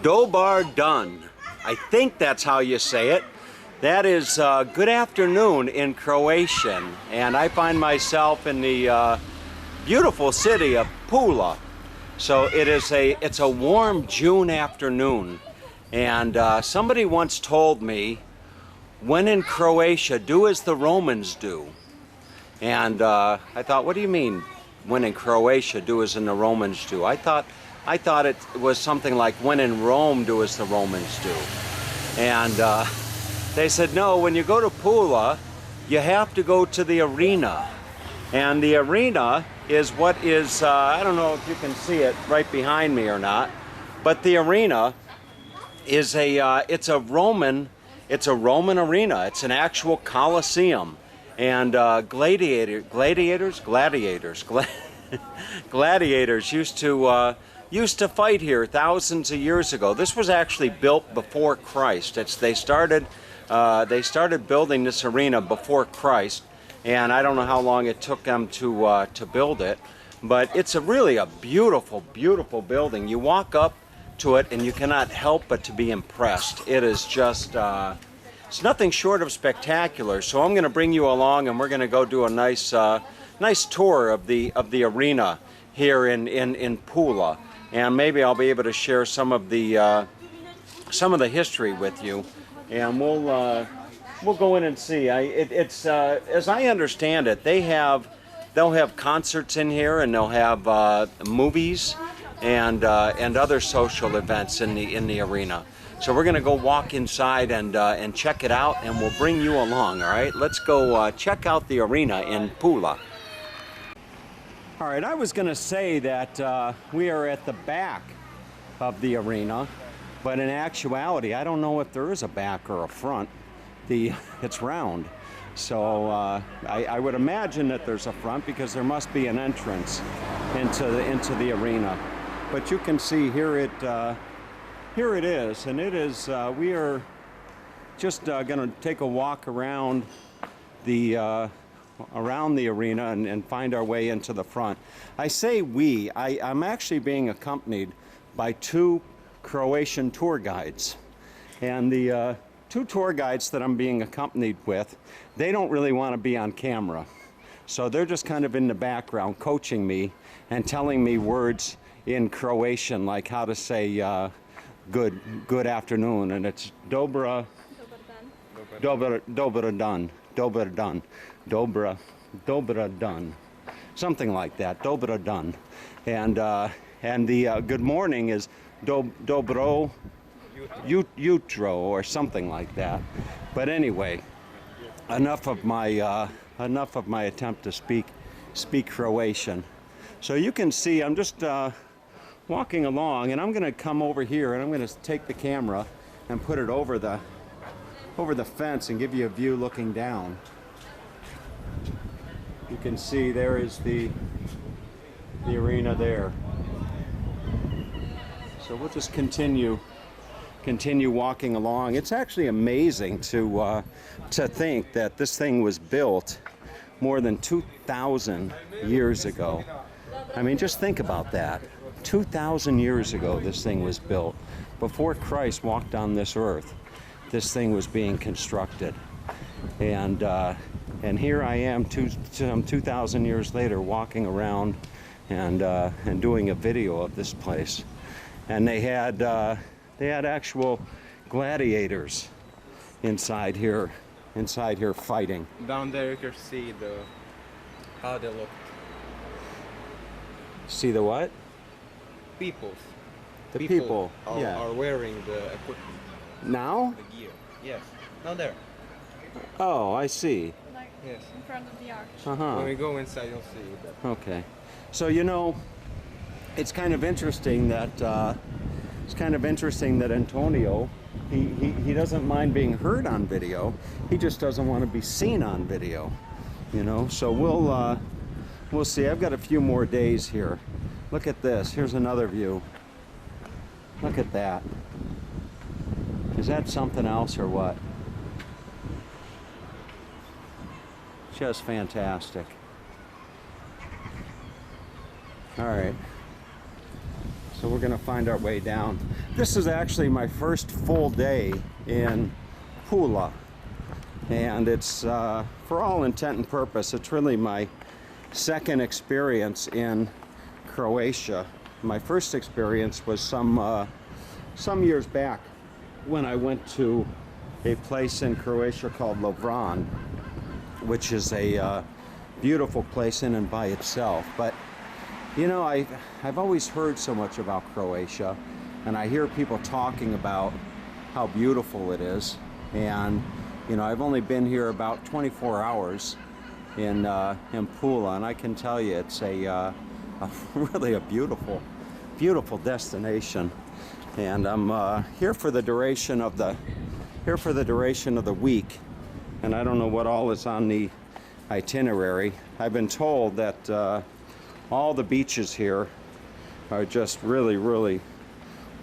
Dobar dan. I think that's how you say it. That is good afternoon in Croatian, and I find myself in the beautiful city of Pula. So it's a warm June afternoon, and somebody once told me, when in Croatia, do as the Romans do. And I thought, what do you mean, when in Croatia, do as the Romans do? I thought it was something like, when in Rome, do as the Romans do. And they said, no, when you go to Pula, you have to go to the arena. And the arena is what is, I don't know if you can see it right behind me or not, but the arena is it's a Roman arena. It's an actual Colosseum. And gladiators used to fight here thousands of years ago. This was actually built before Christ. They started building this arena before Christ, and I don't know how long it took them to build it, but it's really a beautiful, beautiful building. You walk up to it and you cannot help but to be impressed. It is just it's nothing short of spectacular. So I'm going to bring you along, and we're going to go do a nice tour of the arena here in Pula, and maybe I'll be able to share some of the history with you, and we'll go in and see. It's as I understand it, they'll have concerts in here, and they'll have movies and other social events in the arena. So we're going to go walk inside and check it out, and we'll bring you along, all right? Let's go check out the arena in Pula. All right, I was going to say that we are at the back of the arena, but in actuality, I don't know if there is a back or a front. It's round. So I would imagine that there's a front, because there must be an entrance into the arena. But you can see here it is, and it is. We are just going to take a walk around the arena and find our way into the front. I say we. I'm actually being accompanied by two Croatian tour guides, and the two tour guides that I'm being accompanied with, they don't really want to be on camera, so they're just kind of in the background coaching me and telling me words in Croatian, like how to say good afternoon, and it's dobar dan, something like that, dobar dan, and the good morning is dobro jutro or something like that. But anyway, enough of my attempt to speak Croatian. So you can see I'm just walking along, and I'm going to come over here, and I'm going to take the camera and put it over the fence and give you a view looking down. You can see there is the arena there. So we'll just continue walking along. It's actually amazing to think that this thing was built more than 2,000 years ago. I mean, just think about that. 2,000 years ago, this thing was built. Before Christ walked on this earth, this thing was being constructed. And here I am, 2,000 years later, walking around and doing a video of this place. And they had actual gladiators inside here fighting. Down there you can see how they look. See the what? People. The people are wearing the equipment. Now? The gear. Yes. Down there. Oh, I see. Like Yes. in front of the arch. Uh-huh. When we go inside, you'll see that. Okay. So, you know, it's kind of interesting that Antonio, he doesn't mind being heard on video. He just doesn't want to be seen on video. You know, so we'll see. I've got a few more days here. Look at this. Here's another view. Look at that. Is that something else or what? Just fantastic. All right. So we're gonna find our way down. This is actually my first full day in Pula. And it's, for all intent and purpose, it's really my second experience in Croatia. My first experience was some years back when I went to a place in Croatia called Lovran, which is a beautiful place in and by itself. But you know, I've always heard so much about Croatia, and I hear people talking about how beautiful it is. And you know, I've only been here about 24 hours in Pula, and I can tell you it's a really a beautiful destination. And I'm here for the duration of the week, and I don't know what all is on the itinerary. I've been told that all the beaches here are just really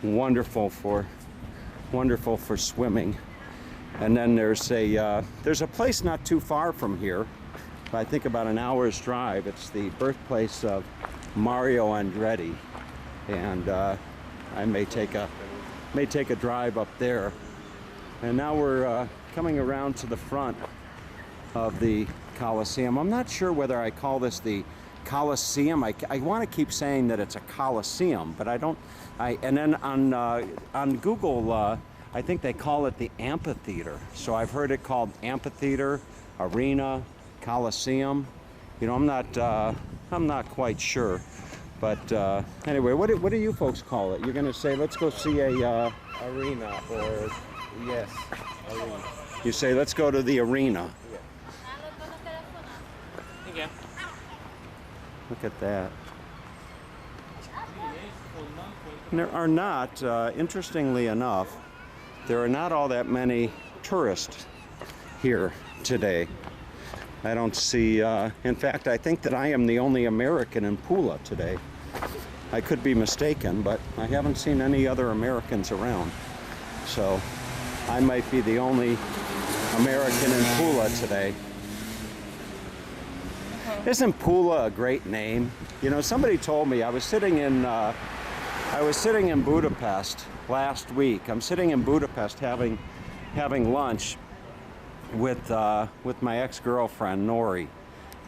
wonderful for swimming. And then there's a place not too far from here, I think about an hour's drive. It's the birthplace of Mario Andretti, and I may take a drive up there. And now we're coming around to the front of the Coliseum. I'm not sure whether I call this the Coliseum. I want to keep saying that it's a Coliseum, but I don't. And then on Google, I think they call it the Amphitheatre. So I've heard it called Amphitheatre, Arena, Coliseum. You know, I'm not quite sure. But anyway, what do you folks call it? You're going to say, let's go see a Arena, or yes, arena. You say, let's go to the arena. Yeah. Look at that. And there are not, interestingly enough, there are not all that many tourists here today. I don't see, in fact, I think that I am the only American in Pula today. I could be mistaken, but I haven't seen any other Americans around. So I might be the only American in Pula today. Isn't Pula a great name? You know, somebody told me, I was sitting in Budapest last week. I'm sitting in Budapest having lunch with my ex-girlfriend Nori,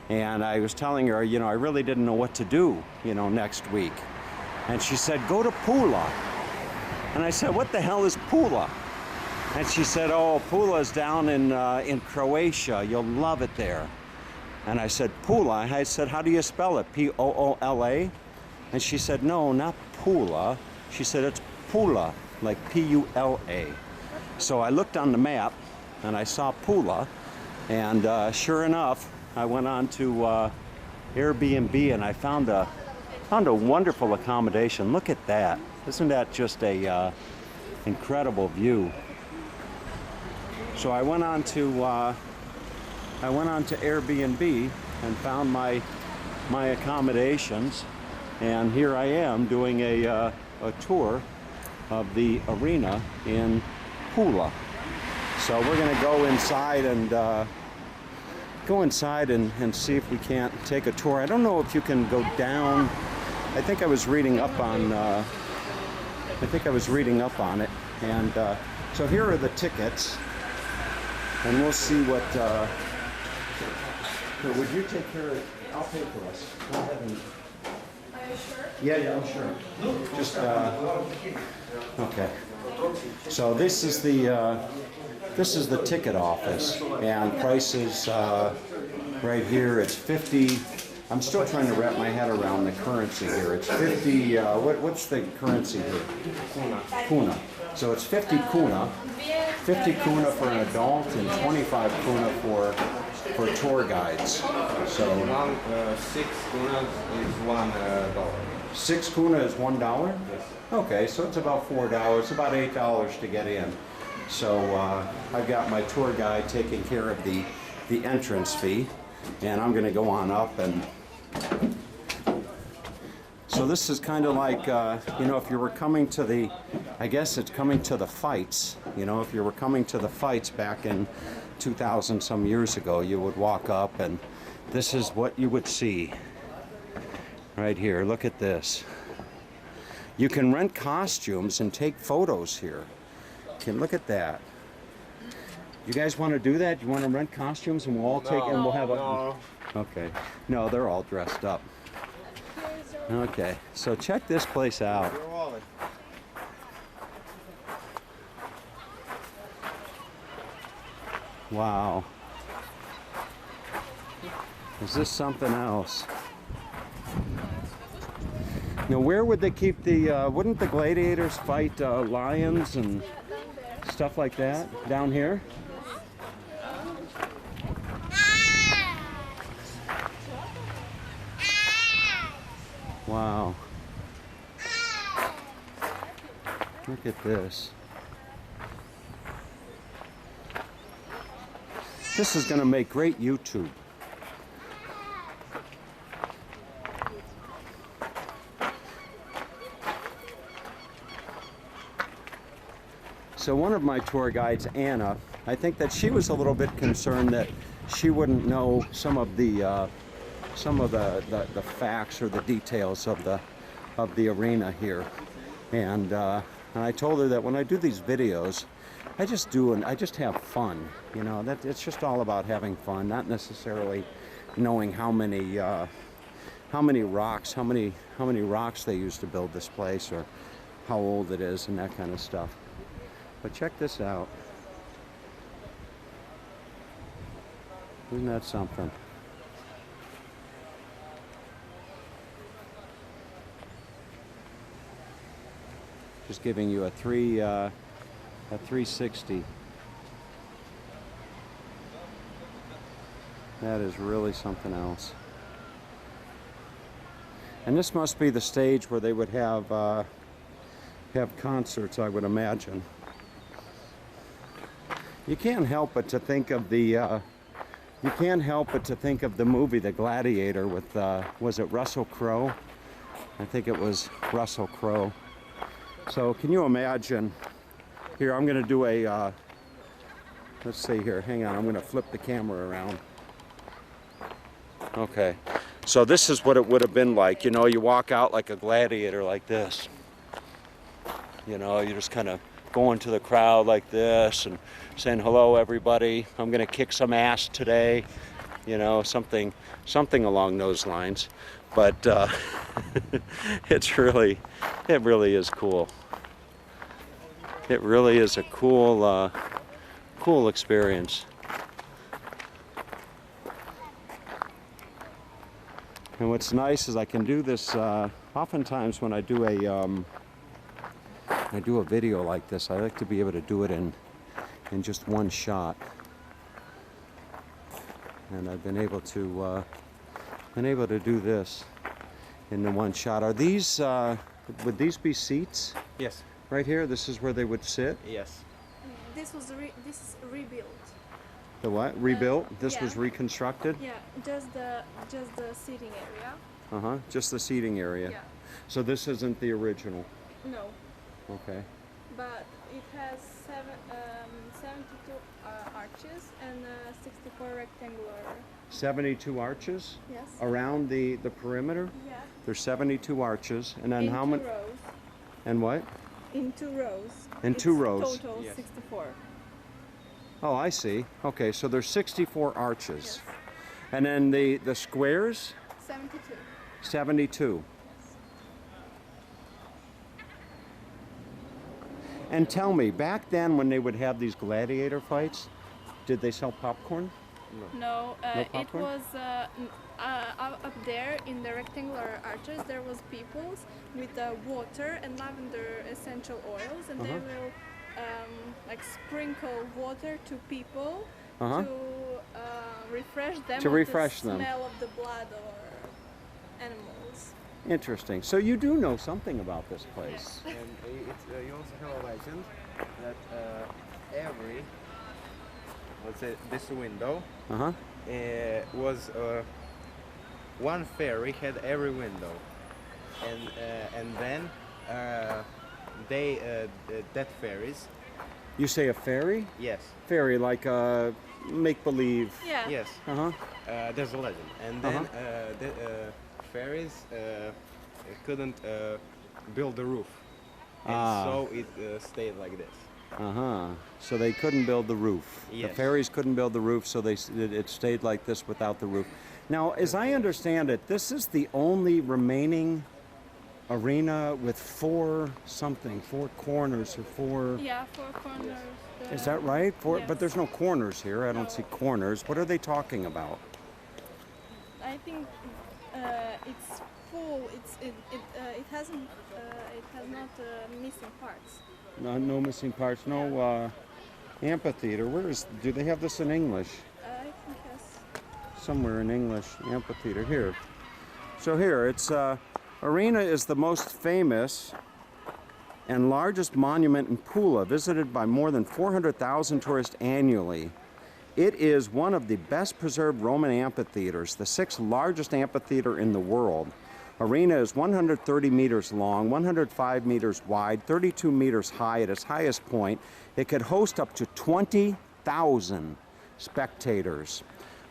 and I was telling her, you know, I really didn't know what to do, you know, next week. And she said, go to Pula. And I said, what the hell is Pula? And she said, oh, Pula is down in Croatia. You'll love it there. And I said, Pula. I said, how do you spell it? P-O-O-L-A? And she said, no, not Pula. She said, it's Pula, like P-U-L-A. So I looked on the map, and I saw Pula, and sure enough, I went on to Airbnb, and I found a wonderful accommodation. Look at that! Isn't that just a incredible view? So I went on to Airbnb and found my accommodations, and here I am doing a tour of the arena in Pula. So we're going to go inside and see if we can't take a tour. I don't know if you can go down. I think I was reading up on it, and so here are the tickets, and we'll see what. Here, would you take care of it? I'll pay for us. Go ahead and. Are you sure? Yeah, I'm sure. Just okay. So this is the ticket office, and prices right here. It's 50. I'm still trying to wrap my head around the currency here. It's 50. What's the currency here? Kuna. So it's 50 kuna. 50 kuna for an adult and 25 kuna for tour guides. So 6 kuna is $1. 6 kuna is $1? Yes. Okay, so it's about $4, about $8 to get in. So I've got my tour guide taking care of the entrance fee, and I'm going to go on up. And so this is kind of like, you know, if you were coming to the, I guess it's coming to the fights. You know, if you were coming to the fights back in 2000 some years ago, you would walk up, and this is what you would see right here. Look at this. You can rent costumes and take photos here. Okay, look at that. You guys want to do that? You want to rent costumes and we'll all take and we'll have a... No. Okay. No, they're all dressed up. Okay, so check this place out. Your wallet. Wow. Is this something else? Now, where would they keep the, wouldn't the gladiators fight lions and stuff like that? Down here? Wow. Look at this. This is going to make great YouTube. So one of my tour guides, Anna, I think that she was a little bit concerned that she wouldn't know some of the facts or the details of the arena here, and I told her that when I do these videos, I just have fun. You know, that it's just all about having fun, not necessarily knowing how many rocks they used to build this place or how old it is and that kind of stuff. But check this out. Isn't that something? Just giving you a 360. That is really something else. And this must be the stage where they would have concerts, I would imagine. You can't help but to think of the movie The Gladiator with was it Russell Crowe? I think it was Russell Crowe. So can you imagine? Here, I'm going to do a let's see here. Hang on, I'm going to flip the camera around. Okay. So this is what it would have been like. You know, you walk out like a gladiator like this. You know, you just kind of going to the crowd like this and saying, hello everybody, I'm gonna kick some ass today, you know, something along those lines. But it really is cool. It really is a cool experience. And what's nice is I can do this oftentimes when I do a video like this. I like to be able to do it in just one shot, and I've been able to do this in the one shot. Are these would these be seats? Yes. Right here. This is where they would sit. Yes. This is rebuilt. The what? Rebuilt? This yeah. was reconstructed. Yeah, just the seating area. Just the seating area. Yeah. So this isn't the original. No, Okay. but it has 72 arches and 64 rectangular. 72 arches Yes. around the perimeter. Yeah. There's 72 arches, and then In how two many? rows. And what? In 2 rows. In It's 2 rows. Total Yes. 64. Oh, I see. Okay, so there's 64 arches. Yes. And then the squares? 72. 72. And tell me, back then when they would have these gladiator fights, did they sell popcorn? No, it popcorn? was up there in the rectangular arches. There was people with water and lavender essential oils, and they will like sprinkle water to people to refresh them. To of refresh the them. Smell of the blood or animals. Interesting. So you do know something about this place. And it's, you also have a legend that every, let's say, this window was one fairy had every window, and then that fairies. You say a fairy? Yes. Fairy, like a make-believe. Yeah. Yes. There's a legend, and then the fairies couldn't build the roof, and so it stayed like this. So they couldn't build the roof. Yes. The ferries couldn't build the roof, so it stayed like this without the roof. Now, as I understand it, this is the only remaining arena with four corners or four. Yeah, 4 corners. Is that right? Four, Yes. but there's no corners here. I don't No. see corners. What are they talking about? I think it's full. It hasn't. It has not missing parts. No missing parts. No amphitheater. Do they have this in English? I think yes. Somewhere in English, amphitheater here. So here, it's arena is the most famous and largest monument in Pula, visited by more than 400,000 tourists annually. It is one of the best preserved Roman amphitheaters, the 6th largest amphitheater in the world. Arena is 130 meters long, 105 meters wide, 32 meters high at its highest point. It could host up to 20,000 spectators.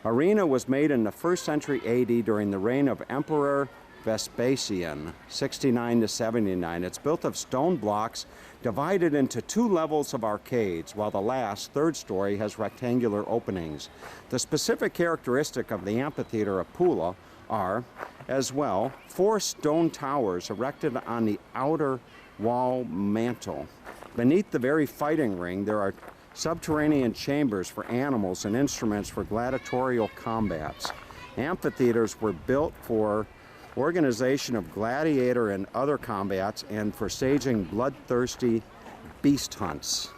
Arena was made in the 1st century AD during the reign of Emperor Vespasian, 69 to 79. It's built of stone blocks divided into 2 levels of arcades, while the last, 3rd story, has rectangular openings. The specific characteristic of the amphitheater of Pula are, as well, 4 stone towers erected on the outer wall mantle. Beneath the very fighting ring, there are subterranean chambers for animals and instruments for gladiatorial combats. Amphitheaters were built for organization of gladiator and other combats and for staging bloodthirsty beast hunts.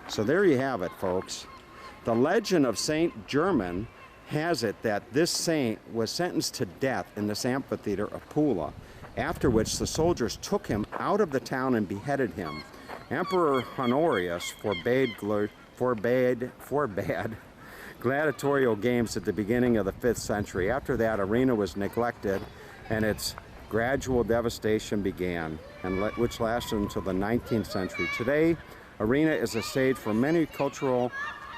So there you have it, folks. The legend of Saint German has it that this saint was sentenced to death in this amphitheater of Pula, after which the soldiers took him out of the town and beheaded him. Emperor Honorius forbade gladiatorial games at the beginning of the 5th century. After that, arena was neglected and its gradual devastation began, which lasted until the 19th century. Today, arena is a stage for many cultural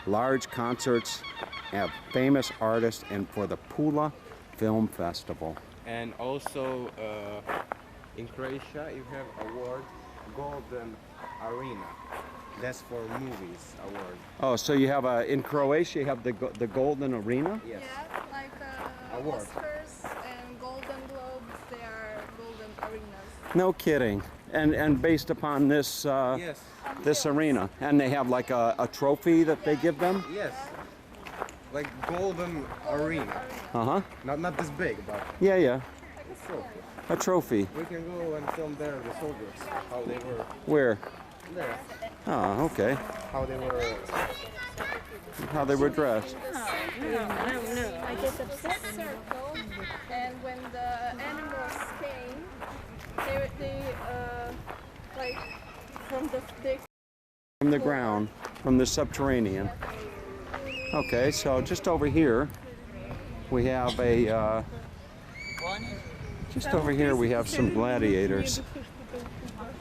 large concerts of famous artists and for the Pula Film Festival. And also in Croatia, you have award Golden Arena. That's for movies award. Oh, so you have in Croatia you have the Golden Arena? Yes. Yeah, like Award. Oscars and Golden Globes, they are golden arenas. No kidding. And based upon this Yes. this arena, and they have like a trophy that they give them. Yes. Like Golden Arena. Not this big, but Yeah. a trophy. A trophy. We can go and film there the soldiers, how they were Where? there, Oh, okay. how they were. How they were dressed. I get upset. Circle, and when the animals came, they like From the ground, from the subterranean. Okay, so just over here we have just over here we have some gladiators.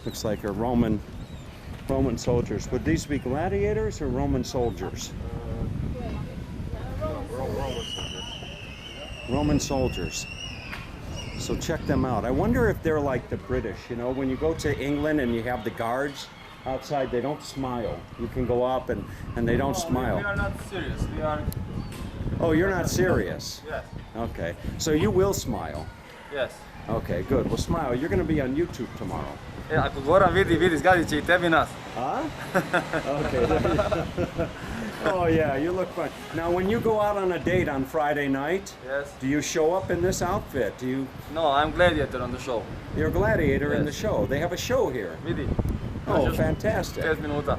Looks like a Roman soldiers. Would these be gladiators or Roman soldiers? Roman soldiers. So check them out. I wonder if they're like the British. You know, when you go to England and you have the guards outside, they don't smile. You can go up and they don't smile. We are not serious. We are. Oh, you're not serious? Yes. Okay. So you will smile. Yes. Okay, good. Well, smile. You're going to be on YouTube tomorrow. Ako Goran vidi, zgadit će I tebi nas. Huh? Okay. Oh, yeah, you look fun. Now, when you go out on a date on Friday night, Yes. do you show up in this outfit? No, I'm gladiator on the show. You're a gladiator in the Yes. show. They have a show here. Vidi. Oh, Just fantastic. 5 minuta.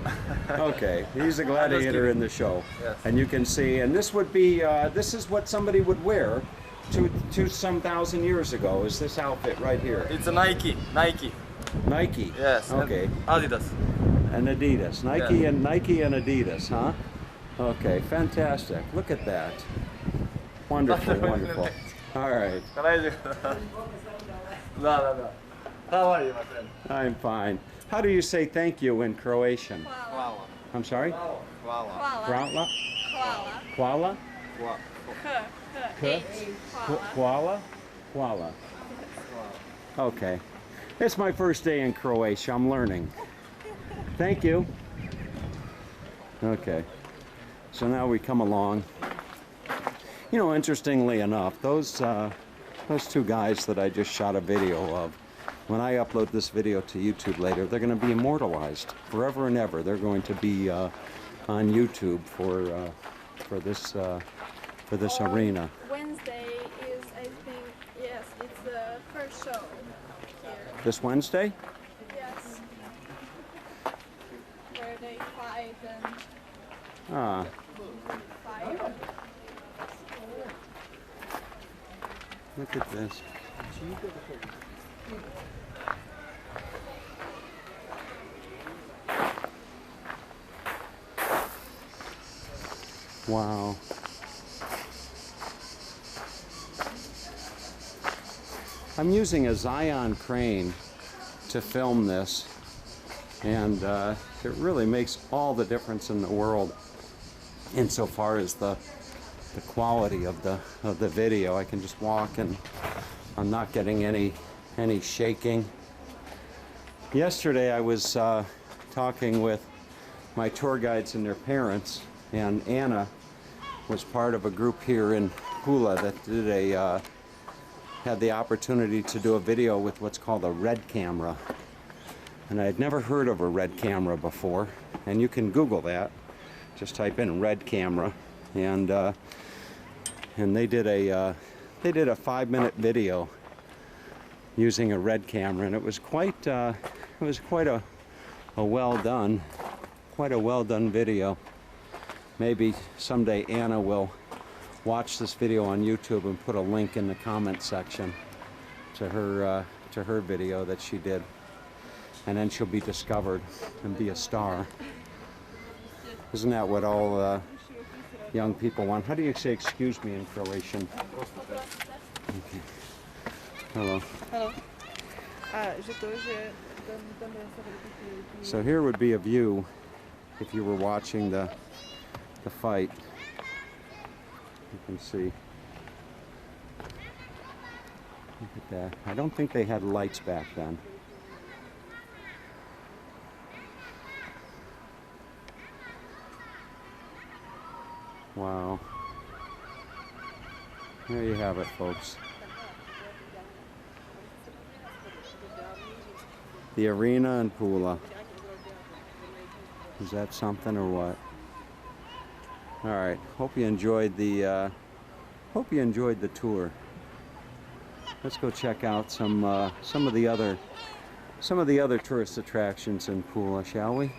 Okay, he's a gladiator in the show. Yes. And you can see, and this would be, this is what somebody would wear to some thousand years ago, is this outfit right here. It's a Nike. Nike. Yes. Okay. And Adidas. And Adidas. Nike and Adidas, huh? Okay, fantastic. Look at that. Wonderful, wonderful. All right. Da. How are you, my friend? I'm fine. How do you say thank you in Croatian? Hvala. I'm sorry? Hvala. Hvala? Hvala. Hvala? H. Hvala? Hvala. Okay. It's my first day in Croatia. I'm learning. Thank you. Okay. So now we come along. You know, interestingly enough, those two guys that I just shot a video of, when I upload this video to YouTube later, they're going to be immortalized forever and ever. They're going to be on YouTube for this arena. Wednesday is, I think, yes, it's the first show here. This Wednesday? Yes. Where they fight and Ah, fight. look at this. Wow. I'm using a Zion crane to film this, and it really makes all the difference in the world insofar as the quality of the video. I can just walk and I'm not getting any shaking. Yesterday I was talking with my tour guides and their parents, and Anna was part of a group here in Pula that did had the opportunity to do a video with what's called a red camera. And I had never heard of a red camera before, and you can Google that. Just type in red camera, and they did a 5-minute video using a red camera, and it was quite a well done video. Maybe someday Anna will watch this video on YouTube and put a link in the comment section to her video that she did, and then she'll be discovered and be a star. Isn't that what all young people want? How do you say excuse me in Croatian? Okay. Hello. Hello. So here would be a view if you were watching the fight. You can see. Look at that. I don't think they had lights back then. Wow. There you have it, folks. The arena in Pula. Is that something or what? All right. Hope you enjoyed the tour. Let's go check out some of the other tourist attractions in Pula, shall we?